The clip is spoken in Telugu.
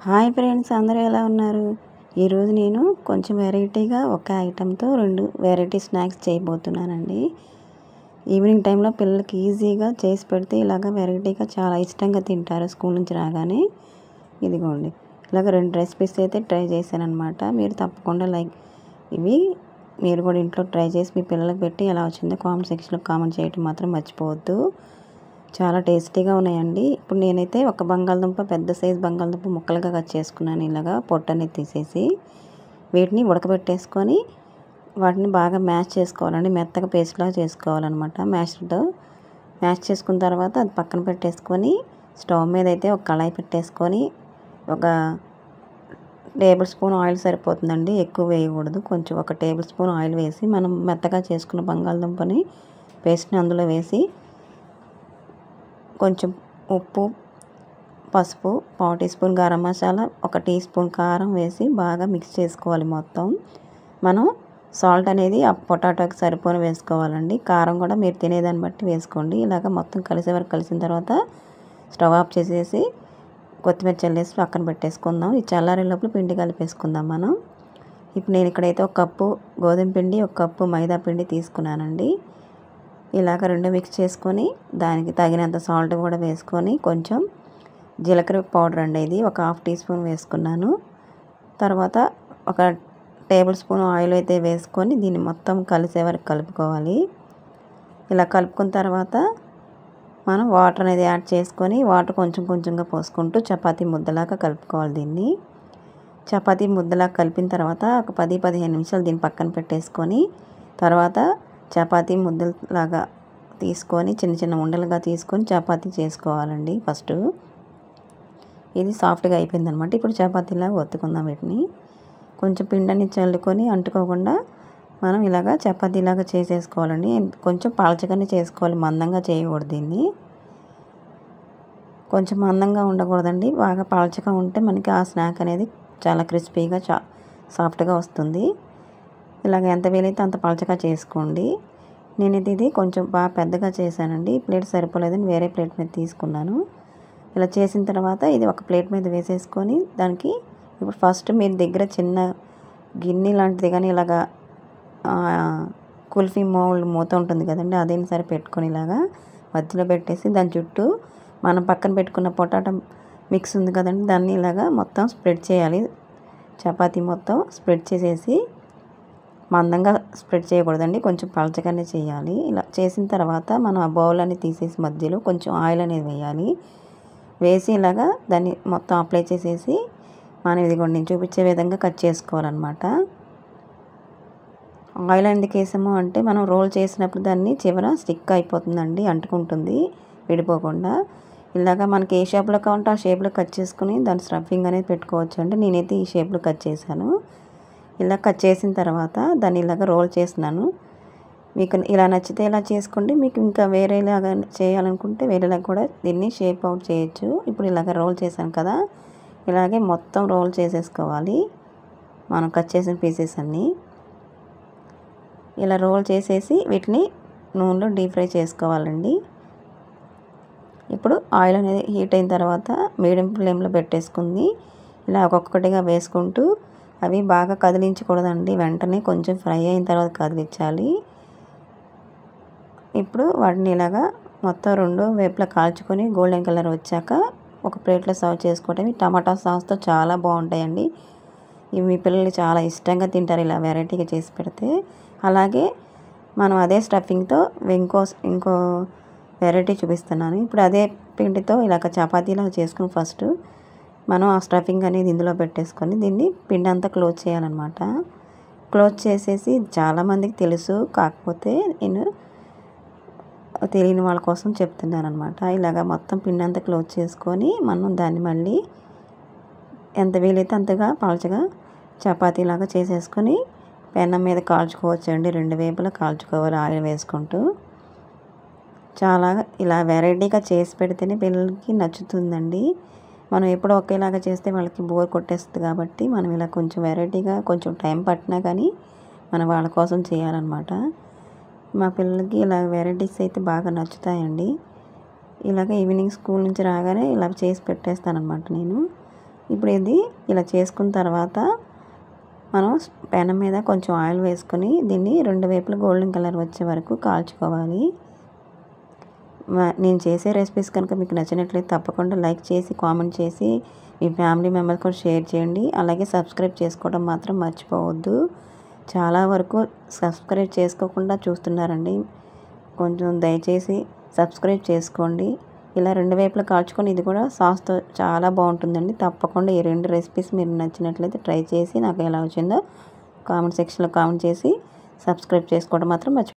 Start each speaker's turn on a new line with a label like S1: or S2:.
S1: హాయ్ ఫ్రెండ్స్, అందరూ ఎలా ఉన్నారు? ఈరోజు నేను కొంచెం వెరైటీగా ఒక ఐటెంతో 2 వెరైటీ స్నాక్స్ చేయబోతున్నానండి. ఈవినింగ్ టైంలో పిల్లలకి ఈజీగా చేసి పెడితే ఇలాగ వెరైటీగా చాలా ఇష్టంగా తింటారు స్కూల్ నుంచి రాగానే. ఇదిగోండి, ఇలాగ 2 రెసిపీస్ అయితే ట్రై చేశానన్నమాట. మీరు తప్పకుండా ఇవి మీరు కూడా ఇంట్లో ట్రై చేసి మీ పిల్లలకు పెట్టి ఎలా వచ్చిందో కామెంట్ సెక్షన్లో కామెంట్ చేయడం మాత్రం మర్చిపోవద్దు. చాలా టేస్టీగా ఉన్నాయండి. ఇప్పుడు నేనైతే ఒక బంగాళదుంప, పెద్ద సైజు బంగాళదుంప ముక్కలుగా కట్ చేసుకున్నాను. ఇలాగా పొట్టు అనేది తీసేసి వీటిని ఉడకబెట్టేసుకొని వాటిని బాగా మ్యాష్ చేసుకోవాలండి. మెత్తగా పేస్ట్లాగా చేసుకోవాలన్నమాట. మ్యాష్ చేసుకున్న తర్వాత అది పక్కన పెట్టేసుకొని స్టవ్ మీద అయితే ఒక కళాయి పెట్టేసుకొని ఒక టేబుల్ స్పూన్ ఆయిల్ సరిపోతుందండి. ఎక్కువ వేయకూడదు. కొంచెం ఒక టేబుల్ స్పూన్ ఆయిల్ వేసి మనం మెత్తగా చేసుకున్న బంగాళదుంపని పేస్ట్ని అందులో వేసి కొంచెం ఉప్పు, పసుపు, పావు teaspoon garam masala, 1 teaspoon కారం వేసి బాగా మిక్స్ చేసుకోవాలి మొత్తం. మనం సాల్ట్ అనేది ఆ పొటాటోకి సరిపోని వేసుకోవాలండి. కారం కూడా మీరు తినేదాన్ని బట్టి వేసుకోండి. ఇలాగ మొత్తం కలిసే వరకు కలిసిన తర్వాత స్టవ్ ఆఫ్ చేసేసి కొత్తిమీర చల్లేసి పక్కన పెట్టేసుకుందాం. ఈ చల్లారే లోపల పిండి కలిపేసుకుందాం మనం. ఇప్పుడు నేను ఇక్కడైతే 1 కప్పు గోధుమ పిండి, 1 కప్పు మైదా పిండి తీసుకున్నానండి. ఇలాగ 2 మిక్స్ చేసుకొని దానికి తగినంత సాల్ట్ కూడా వేసుకొని కొంచెం జీలకర్ర పౌడర్ అండి, ఇది ఒక 1/2 టీ స్పూన్ వేసుకున్నాను. తర్వాత ఒక టేబుల్ స్పూన్ ఆయిల్ అయితే వేసుకొని దీన్ని మొత్తం కలిసే వరకు కలుపుకోవాలి. ఇలా కలుపుకున్న తర్వాత మనం వాటర్ అనేది యాడ్ చేసుకొని వాటర్ కొంచెం కొంచెంగా పోసుకుంటూ చపాతీ ముద్దలాగా కలుపుకోవాలి. దీన్ని చపాతీ ముద్దలాగా కలిపిన తర్వాత ఒక 10-15 నిమిషాలు దీన్ని పక్కన పెట్టేసుకొని తర్వాత చపాతీ ముద్దలాగా తీసుకొని చిన్న చిన్న ఉండలుగా తీసుకొని చపాతీ చేసుకోవాలండి. ఫస్ట్ ఇది సాఫ్ట్గా అయిపోయిందనమాట. ఇప్పుడు చపాతీలాగా ఒత్తుకుందాం. వీటిని కొంచెం పిండిని చల్లుకొని అంటుకోకుండా మనం ఇలాగా చపాతీలాగా చేసేసుకోవాలండి. కొంచెం పలచగానే చేసుకోవాలి, మందంగా చేయకూడదు. దీన్ని కొంచెం మందంగా ఉండకూడదండి, బాగా పలచగా ఉంటే మనకి ఆ స్నాక్ అనేది చాలా క్రిస్పీగా సాఫ్ట్గా వస్తుంది. ఇలాగ ఎంత వీలైతే అంత పలచగా చేసుకోండి. నేనైతే ఇది కొంచెం బాగా పెద్దగా చేశానండి. ప్లేట్ సరిపోలేదని వేరే ప్లేట్ మీద తీసుకున్నాను. ఇలా చేసిన తర్వాత ఇది ఒక ప్లేట్ మీద వేసేసుకొని దానికి ఇప్పుడు ఫస్ట్ మీరు దగ్గర చిన్న గిన్నె లాంటిది కానీ ఇలాగా కుల్ఫీ మూత ఉంటుంది కదండి, అదేని సరే పెట్టుకొని ఇలాగా మధ్యలో పెట్టేసి దాని చుట్టూ మనం పక్కన పెట్టుకున్న పొటాటో మిక్స్ ఉంది కదండి, దాన్ని ఇలాగా మొత్తం స్ప్రెడ్ చేయాలి. చపాతీ మొత్తం స్ప్రెడ్ చేసేసి మందంగా స్ప్రెడ్ చేయకూడదండి, కొంచెం పలచగానే చేయాలి. ఇలా చేసిన తర్వాత మనం ఆ బౌల్ అనేది తీసేసి మధ్యలో కొంచెం ఆయిల్ అనేది వేయాలి. వేసి ఇలాగా దాన్ని మొత్తం అప్లై చేసేసి మనం ఇదిగోండి నేను చూపించే విధంగా కట్ చేసుకోవాలన్నమాట. ఆయిల్ ఎందుకు వేసాము అంటే మనం రోల్ చేసినప్పుడు దాన్ని చివర స్టిక్ అయిపోతుందండి, అంటుకుంటుంది విడిపోకుండా. ఇలాగా మనకి ఏ షేప్లో కావాలంటే ఆ షేప్లో కట్ చేసుకుని దాని స్టఫింగ్ అనేది పెట్టుకోవచ్చు అండి. నేనైతే ఈ షేప్లో కట్ చేశాను. ఇలా కట్ చేసిన తర్వాత దాన్ని ఇలాగ రోల్ చేస్తున్నాను. మీకు ఇలా నచ్చితే ఇలా చేసుకోండి, మీకు ఇంకా వేరేలాగా చేయాలనుకుంటే వేరేలాగా కూడా దీన్ని షేప్ అవుట్ చేయొచ్చు. ఇప్పుడు ఇలాగ రోల్ చేశాను కదా, ఇలాగే మొత్తం రోల్ చేసేసుకోవాలి. మనం కట్ చేసిన పీసెస్ అన్నీ ఇలా రోల్ చేసేసి వీటిని నూనెలో డీప్ ఫ్రై చేసుకోవాలండి. ఇప్పుడు ఆయిల్ అనేది హీట్ అయిన తర్వాత మీడియం ఫ్లేమ్లో పెట్టేసుకుంది. ఇలా ఒక్కొక్కటిగా వేసుకుంటూ అవి బాగా కదిలించకూడదండి, వెంటనే కొంచెం ఫ్రై అయిన తర్వాత కదిలించాలి. ఇప్పుడు వాటిని ఇలాగా మొత్తం 2 వైపులా కాల్చుకొని గోల్డెన్ కలర్ వచ్చాక ఒక ప్లేట్లో సర్వ్ చేసుకోవటం. టమాటా సాస్తో చాలా బాగుంటాయండి. ఇవి మీ పిల్లలు చాలా ఇష్టంగా తింటారు ఇలా వెరైటీగా చేసి పెడితే. అలాగే మనం అదే స్టఫింగ్తో ఇంకో వెరైటీ చూపిస్తున్నాను. ఇప్పుడు అదే పిండితో ఇలాగ చపాతీలాగా చేసుకుని ఫస్ట్ మనం ఆ స్టఫింగ్ అనేది ఇందులో పెట్టేసుకొని దీన్ని పిండి అంతా క్లోజ్ చేయాలన్నమాట. క్లోజ్ చేసేసి చాలామందికి తెలుసు, కాకపోతే నేను తెలియని వాళ్ళ కోసం చెప్తున్నాను అనమాట. ఇలాగ మొత్తం పిండి అంతా క్లోజ్ చేసుకొని మనం దాన్ని మళ్ళీ ఎంత వీలైతే అంతగా పలచగా చపాతీలాగా చేసేసుకొని పెనం మీద కాల్చుకోవచ్చు అండి. 2 వైపులా కాల్చుకోవాలి ఆయిల్ వేసుకుంటూ. చాలా ఇలా వెరైటీగా చేసి పెడితేనే పిల్లలకి నచ్చుతుందండి. మనం ఎప్పుడూ ఒకేలాగా చేస్తే వాళ్ళకి బోర్ కొట్టేస్తుంది కాబట్టి మనం ఇలా కొంచెం వెరైటీగా కొంచెం టైం పట్టినా కానీ మనం వాళ్ళ కోసం చేయాలన్నమాట. మా పిల్లలకి ఇలా వెరైటీస్ అయితే బాగా నచ్చుతాయండి. ఇలాగ ఈవినింగ్ స్కూల్ నుంచి రాగానే ఇలా చేసి పెట్టేస్తానన్నమాట నేను. ఇప్పుడు ఇది ఇలా చేసుకున్న తర్వాత మనం పెనం మీద కొంచెం ఆయిల్ వేసుకొని దీన్ని 2 వైపులా గోల్డెన్ కలర్ వచ్చే వరకు కాల్చుకోవాలి. నేను చేసే రెసిపీస్ కనుక మీకు నచ్చినట్లయితే తప్పకుండా లైక్ చేసి, కామెంట్ చేసి మీ ఫ్యామిలీ మెంబర్స్ కూడా షేర్ చేయండి. అలాగే సబ్స్క్రైబ్ చేసుకోవడం మాత్రం మర్చిపోవద్దు. చాలా వరకు సబ్స్క్రైబ్ చేసుకోకుండా చూస్తున్నారండి. కొంచెం దయచేసి సబ్స్క్రైబ్ చేసుకోండి. ఇలా 2 వైపులా కాల్చుకొని ఇది కూడా సాస్తో చాలా బాగుంటుందండి. తప్పకుండా ఈ 2 రెసిపీస్ మీరు నచ్చినట్లయితే ట్రై చేసి నాకు ఎలా వచ్చిందో కామెంట్ సెక్షన్లో కామెంట్ చేసి సబ్స్క్రైబ్ చేసుకోవడం మాత్రం మర్చిపోవద్దు.